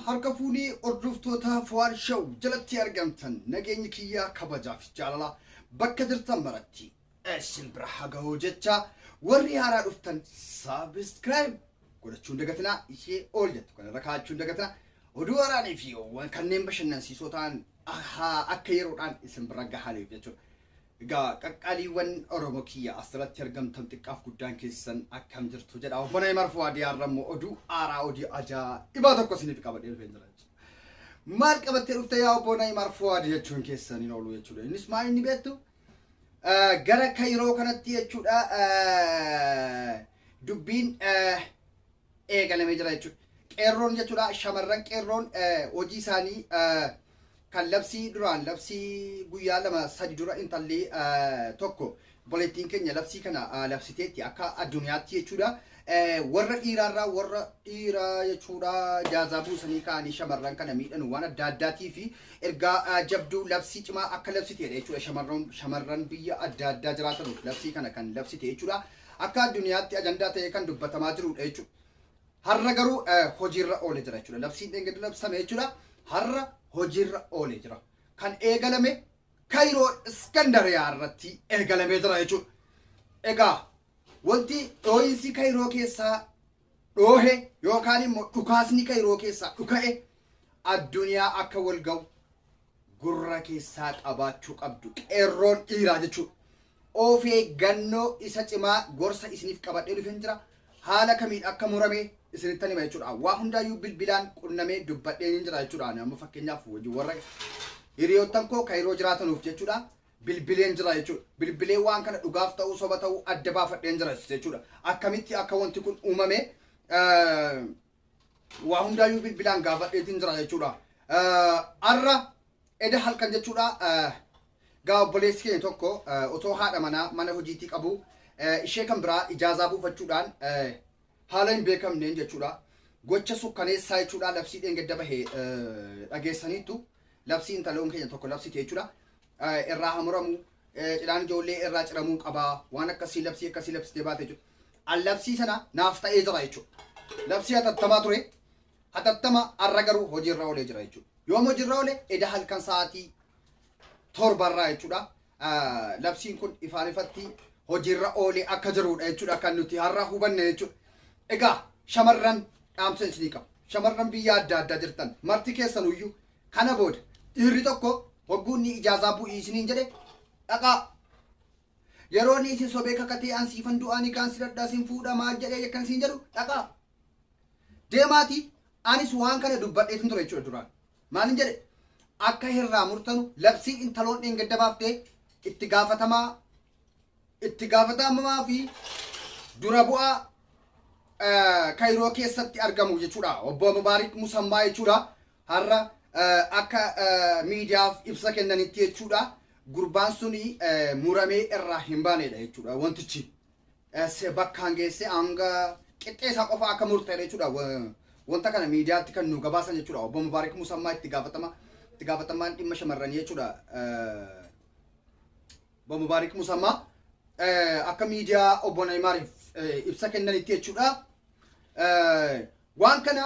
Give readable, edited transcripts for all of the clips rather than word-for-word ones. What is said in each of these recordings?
harka fuunii ordoftoota Fuwaad Show jalatti argamtan nageenyi kiyyaa kabajaaf jaalala bakka jirtan maratti isin bira haa ga'u jecha warri haaraa dhuftan subscribe godhachuun dagatinaa ishee ol jettu kanarra kaa'achuun dagatinaa oduu waraanii fi kanneen bashannansiisoo ta'an akka yeroodhaan isin bira gahaleef jechuudha. Qaqqaaliiwwan Oromoo kiyya asirratti argamtan xiqqaaf guddaan keessan akkam jirtu jedha. Obbo Naayimar Fuwaad yaarrammoo oduu aaraa odii ajaa'ibaa tokko isiniif qabadhee dhufeen jira jechuudha. Maal qabattee dhufte yaa Obbo Naayimar Fuwaad jechuun keessan hin oolu jechuudha. Innis maal inni beektu gara Kaayiroo kanatti jechuudha dubbiin eegalamee jira jechuudha. Qeerroon jechuudha shamarran qeerroon hojii isaanii kan labsii duraan labsii guyyaa lama sadi dura intalli tokko boleettiin keenya labsii kana labsiteetti akka addunyaatti jechuudha. Warra dhiiraarraa warra dhiiraa jechuudha jaazaa buusanii ka'anii shamarran kana miidhan waan adda addaatii fi ergaa jabduu labsii cimaa akka labsiteedha jechuudha. Shamarran biyya adda addaa jiraatanuuf labsii kana kan labsite jechuudha. Akka addunyaatti ajandaa ta'ee kan dubbatamaa jirudha jechuudha. Har'a garuu hojiirra oolee jira jechuudha. Labsiin dheengadda labsame jechuudha. Har'a hojiirra oolee jira. Kan eegalame Kaayiroo Iskandariyaa irratti eegalamee jira jechuudha. Egaa wanti dhoohinsi Kaayiroo keessaa dhoohe yookaan immoo dhukaasni Kaayiroo keessaa dhuka'e addunyaa akka wal ga'u gurra keessaa qabaachuu qabdu qeerroon dhiiraa jechuudha. Of eeggannoo isa cimaa gorsa isiniif qabadhee dhufeen jira. Haala kamiin akka murame isinitti hima jechuudha. Waa hundaayyuu bilbilaan qunnamee dubbadhee hin jira jechuudha. Amma fakkeenyaaf wajji warra hiriyoottan koo Kaayiroo jiraatanuuf jechuudha. Bilbileen jira jechuudha. Bilbilee waan kana dhugaaf ta'uu soba ta'uu adda baafadheen jira jechuudha. Akkamitti akka wanti kun uumame waa hundaayyuu bilbilaan gaafadheetiin jira jechuudha. Har'a eda halkan jechuudha. Gaa obboleessi keenya tokko otoo haadha mana hojiitii qabu ishee kan biraa ijaazaa buufachuudhaan haala hin beekamneen jechuudha. Gocha sukkaneessaa jechuudha labsii dheengadda bahee dhageessaniitu labsii intaloon keenya tokko labsite jechuudha. Irraa hamuramu cidhaan ijoollee irraa ciramuu qabaa waan akkasii labsitee baate jechuudha. Labsii sana naaf ta'ee jira jechuudha. Labsii hatattamaa ture. Hatattama har'a garuu hojiirra oolee jira jechuudha. Yoom hojiirra oolee eda halkan sa'aatii torbarraa jechuudha. Labsiin kun ifaan ifatti hojiirra oolee akka jirudha jechuudha kan nuti har'a hubanne jechuudha. Egaa shamarran dhaamsa isinii qaba. Shamarran biyya adda addaa jirtan marti keessanuyyuu kana booda dhiirri tokko hogguunni ijaazaa bu'ii isiniin jedhe dhaqaa. Yeroo ni isin sobee kakatee ansiifan du'aanii kaan si daddaa sin fuudha maal jedhee yakkan isin jedhu dhaqaa. Deemaatii anis waan kana dubbadheetin ture jechuudha duraan. Maalin jedhe akka hirraa murtanu labsii intaloon dheengadda baaftee itti gaafatamaa fi dura bu'aa Kaayiroo keessatti argamu jechuudha. Obbo Mubaarik Musammaa jechuudha. Har'a akka miidiyaaf ibsa kennanitti jechuudha. Gurbaan suni muramee irraa hin baanedha jechuudha. Wantichi bakkaan geesse hanga qixxeessaa qofa akka murteedha jechuudha. Wanta kana miidiyaatti kan nu gabaasan jechuudha. Obbo Mubaarik Musammaa itti gaafatamaan dhimma shamarranii jechuudha. Obbo Mubaarik Musammaa akka miidiyaa Obbo Naayimariif ibsa kennanitti jechuudha. Waan kana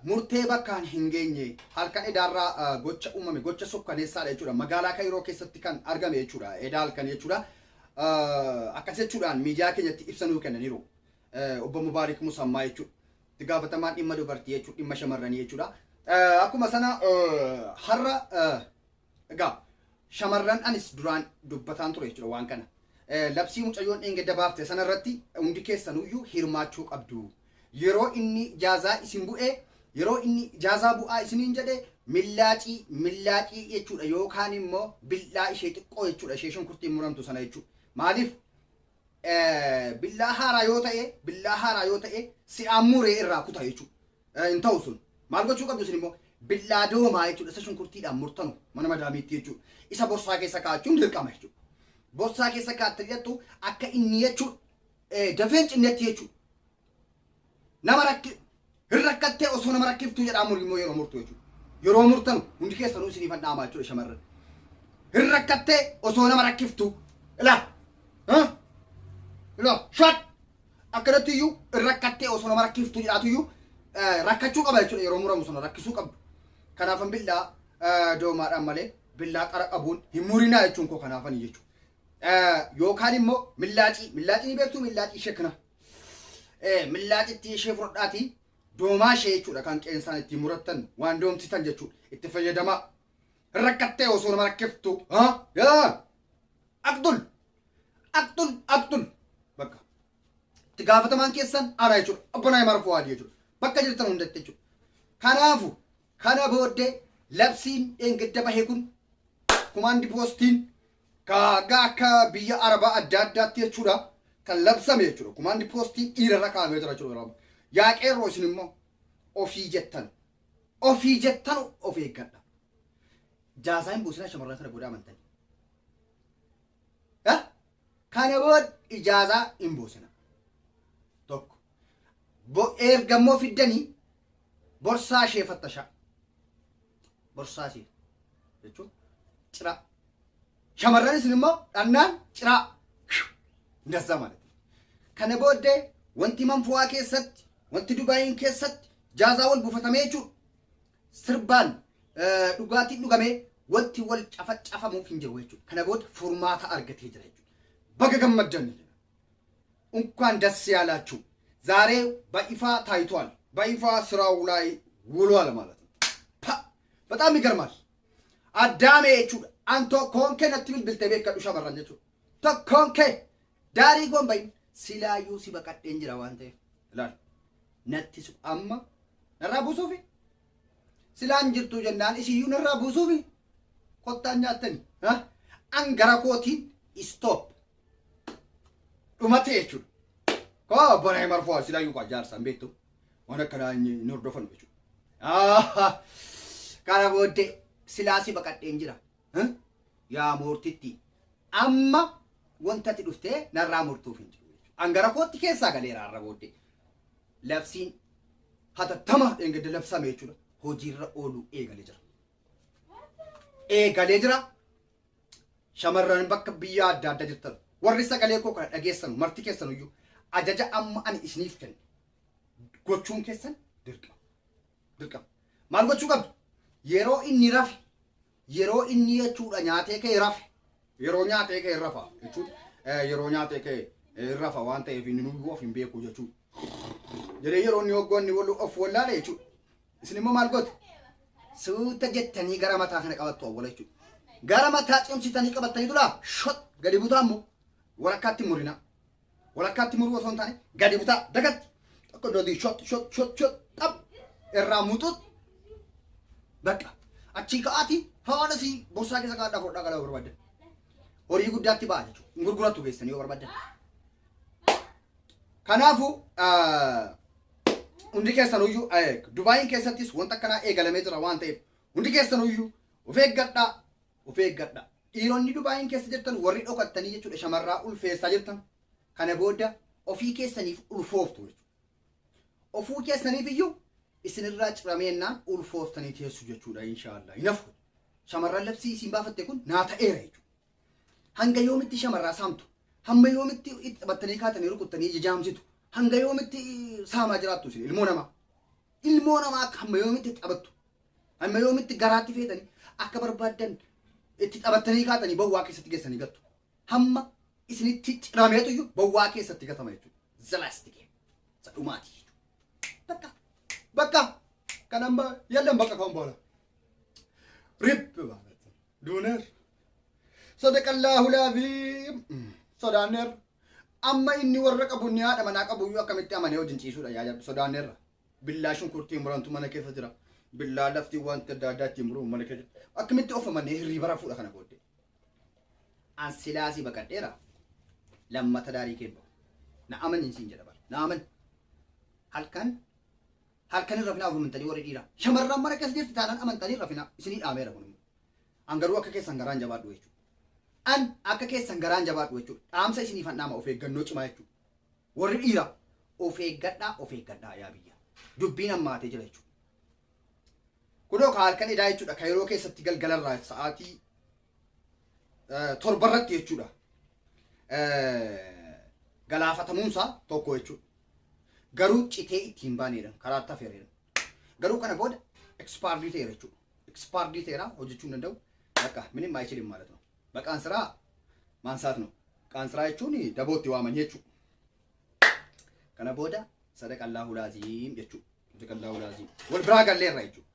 murtee bakkaan hin geenye halkan edaarraa gocha uumame gocha sukkaneessaadha jechuudha. Magaalaa Kaayiroo keessatti kan argame jechuudha. Edaa halkan jechuudha. Akkas jechuudhaan miidiyaa keenyatti ibsa nuu kennaniiru. Obbo Mubaarik Musammaa jechuudha. Itti gaafatamaan dhimma dubartii jechuudha. Dhimma shamarranii jechuudha. Akkuma sana har'a egaa shamarran anis duraan dubbataan ture jechuudha waan kana. Labsii mucayyoon dheengadda baafte sanarratti hundi keessanuyyuu hirmaachuu qabdu. Yeroo inni jaazaa isin bu'ee yeroo inni jaazaa bu'aa isiniin jedhe millaacii jechuudha yookaan immoo billaa ishee xiqqoo jechuudha ishee shunkurtiin muramtu sana jechuudha. Maaliif billaa haaraa yoo ta'e si'aan muree irraa kuta jechuudha. Hin ta'u sun maal gochuu qabdu isin immoo billaa doomaa jechuudha isa shunkurtiidhaan murtanu mana madaamiitti jechuudha. Isa borsaa keessa kaa'achuun dirqama jechuudha. Borsaa keessa kaa'atte jettu akka inni jechuudha dafeen cinnetti jechuudha. Nama rakkattee osoo nama rakkiftuu jedhamu immoo yeroo murtu jechuudha. Yeroo murtanu hundi keessanuu isiniif dhaamaa jechuudha shamarran. Rakkattee osoo nama rakkiftuu ilaa shat akkanatti iyyuu rakkattee osoo nama rakkiftuu jedhaatu iyyuu rakkachuu qaba jechuudha yeroo muramu sana rakkisuu qabdu. Kanaafan billaa doomaadhaan malee billaa qara qabuun hin murinaa jechuun koo kanaafanii jechuudha. Yookaan immoo millaacii ni beektu millaacii shekna. Millaacitti ishee fudhadhaatii doomaa ishee jechuudha kan qeensaan ittiin murattan waan doomsitan jechuudha itti fayyadamaa. Rakkattee osoo nama rakkiftu aqtul bakka itti gaafatamaan keessan ana jechuudha abbanaa marfuu adii jechuudha bakka jirtan hundatti jechuudha. Kanaafu kana booddee labsiin engedda bahee kun kumaandi poostiin kaagaa akka biyya arabaa adda addaatti jechuudha kan labsame jechuudha. Kumaandi poostiin dhiirarra kaa'amee jira jechuudha. Yaa qeerroo isin immoo ofii jettan of eeggadha. Jaazaan buusina shamarran kana booda amantani. Kana booda ijaazaa hin buusina. Tokko. Ergammoo fiddanii borsaa ishee fattashaa. Borsaa ishee jechuun ciraa. Shamarran isin immoo dhannaan ciraa. Ndazza ማለት ነው. Kana booddee wanti manfuwaa keessatti wanti Dubaayin keessatti jaazaa wal buufatamee jechuudha. Sirbaan dhugaatiin dhugamee wanti wal cafacafamuuf hin jiru jechuudha. Kana booda furmaata argatee jira jechuudha. Baga gammaddan እንኳን ደስ ያላችሁ ዛሬ በይፋ ታይቷል። በይፋ ስራው ላይ ውሏል ማለት ነው። በጣም ይገርማል። አዳሜ jechuudha አንቶ ኮንኬ ነትብል ብልተቤት ከዱሻ በራን jechuudha. ተኮንኬ ዳሪ ጎንበይ ሲላዩ ሲበቀደን ጅራ ዋንተ ይላል ነትሱ አማ ነራ ቡሱፊ ሲላን ጅርቱ ጀናን እሲዩ ነራ ቡሱፊ ቆጣኛተን አንገራኮቲን ስቶፕ ዱመቴ jechuudha. Ko bonai marfoo silayu kwa jaarsan beektu waan akkana ni hordofan jechuudha. Kana booddee silaasi baqadheen jira. Yaa moortitti amma wantati dhuftee narraa murtuuf hin jiru jechuudha. Angara kootti keessaa galeera har'a booddee labsiin hatattama engedde labsame jechuudha. Hojiirra ooluu eegalee jira. Shamarran bakka biyya adda adda jirtan warri sagalee koo kana dhageessan marti keessan iyyuu ajaja amma ani isiniif kenne gochuun keessan dirqama. Maal gochuu qabdu? Yeroo inni rafe yeroo inni jechuudha nyaatee kee rafe yeroo nyaatee kee rafa jechuudha. Yeroo nyaatee kee rafa waan ta'eef inni nuyi of hin beeku jechuudha. Jedhee yeroo inni hoggoonni of wallaale jechuudha. Isin immoo maal goote? Suuta jettanii gara mataa kana qabattu awwala jechuudha. Gara mataa cimsitanii qabattanii dura shot gadi butaa immoo walakkaatti murina. Walakkaatti muruu osoo hin taane gadi butaa dagatti tokko doodii shot xab irraa muxuut bakka achii ka'aati hawaasa si borsaa keessa kaa'adhaa fudhaa galaa barbaaddan. Horii guddaatti ba'a jechuudha. Gurgurattu geessanii yoo barbaaddan. Kanaafuu hundi keessanuyyuu Dubaayin keessattis wanta akkanaa eegalamee jira waan ta'eef hundi keessanuyyuu of eeggadhaa. Dhiironni Dubaayin keessa jirtan warri dhokattanii jechuudha shamarraa ulfeessaa jirtan. Kana booda ofii keessaniif ulfooftu jechuudha. Ofuu keessaniif iyyuu isinirraa cirameennaan ulfooftanii teessu jechuudha inshaallah. Hinafu shamarran labsii isin baafatte kun naa ta'eera jechuudha. Hanga yoomitti shamarraa saamtu? Hamma yoomitti itti taphattanii kaatanii rukuttanii jajaamsitu? Hanga yoomitti saamaa jiraattu isin ilmoo namaa? Ilmoo namaa akka hamma yoomitti taphattu? Hamma yoomitti garaatti feetanii akka barbaaddan itti taphattanii kaatanii bawwaa keessatti geessanii gattu? Hamma isinitti cirameetu iyyuu bawwaa keessatti gatama jechuudha. Zalaastikee sadhumaati jechuudha. Bakka kanamba yallan bakka kan boola. Rip ማለት ነው. ዱነር ሰደቀላሁ ላዚም ሶዳነር amma inni warra qabu ni haadha manaa qabu iyyuu akkamitti amanee wajjin ciisuudha yaa jabbi sodaaneerra. Billaa shunkurtii murantu mana keessa jira. Billaa lafti wanta adda addaatti muruu mana keessa jira. Akkamitti of amanee hirriba fuudha kana booddee. An silaasii baqadheera. Lammata daarii kee bahu. Na amanin siin jedha bara. Na aman. Halkan irraa of amantanii warri dhiiraa. Shamarran mana keessa jirti taanaan amantanii rafinaa isinii dhaameera kun immoo. An garuu akka keessan garaan jabaadhu jechuudha. An akka keessan garaan jabaadhu jechuudha. Dhaamsa isiniif handhaama of eeggannoo cimaa jechuudha. Warri dhiiraa of eeggadhaa yaa biyya. Dubbiin hammaatee jira jechuudha. Kunoo halkan edaa jechuudha. Kaayiroo keessatti galgalarraa sa'aatii torbarratti jechuudha. Galaafatamuunsaa tokko jechuudha. Garuu citee ittiin baaneedha. Karaa itti afeereedha. garuu kana booda expired ta'eera jechuudha. Expired ta'eera hojjechuu hin danda'u. Bakka ምንም አይችልም ማለት ነው. በቃን ስራ ማንሳት ነው. ቃን ስራ jechuun dabootti waaman jechuudha. Kana booda sadaqallahu laazim jechuudha. Sadaqallahu laazim. Wal biraa galleerra jechuudha.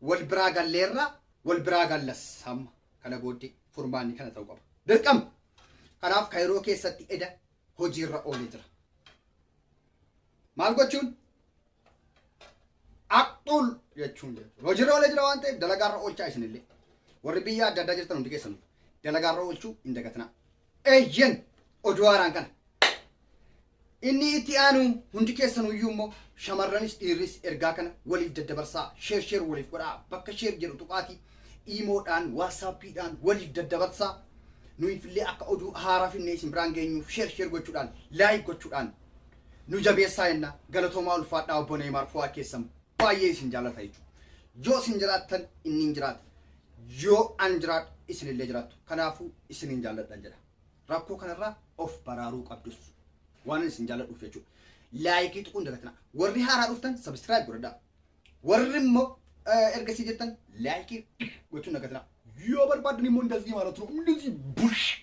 Wal biraa galleerra wal biraa gallas hamma kana booddee furmaanni kana ta'uu qaba. Dirqama. Kanaaf kaayiroo keessatti eda hojiirra oolee jira. Maal gochuun? Aqxul jechuun hojiirra oolee jira waan ta'eef dalagaarra oolchaa isinillee. Warri biyya adda addaa jirtan hundi keessan dalagaarra oolchuu hin dagatinaa. Eeyyen oduu haaraan kana. Inni itti aanu hundi keessan iyyuu immoo shamarranis dhiirris ergaa kana waliif daddabarsaa sheer waliif godhaa bakka sheer jedhu tuqaatii iimoodhaan waasaappiidhaan waliif daddabarsaa nuyi illee akka oduu haaraa finne isin biraan geenyuuf sheer gochuudhaan laayik gochuudhaan nu jabeessaa jenna galatoomaa ulfaadhaa obbo Neeymaar Fu'aa keessan baay'ee isin jaallata jechuudha. Yoo isin jiraattan inni hin jiraatu. Yoo an jiraadhu isinillee jiraattu. Kanaafuu isinin jaalladhan jedha. Rakkoo kanarraa of baraaruu qabdus. Waan isin jaalladhuuf jechuudha. Laayikii tuquun dagatina. Warri haaraa dhuftan sabskiraayib godhadhaa. Warri immoo ergasii jettan laayikii gochuun dagatina. Yoo barbaaddan immoo እንደዚህ ማለት ነው እንደዚህ ቡሽ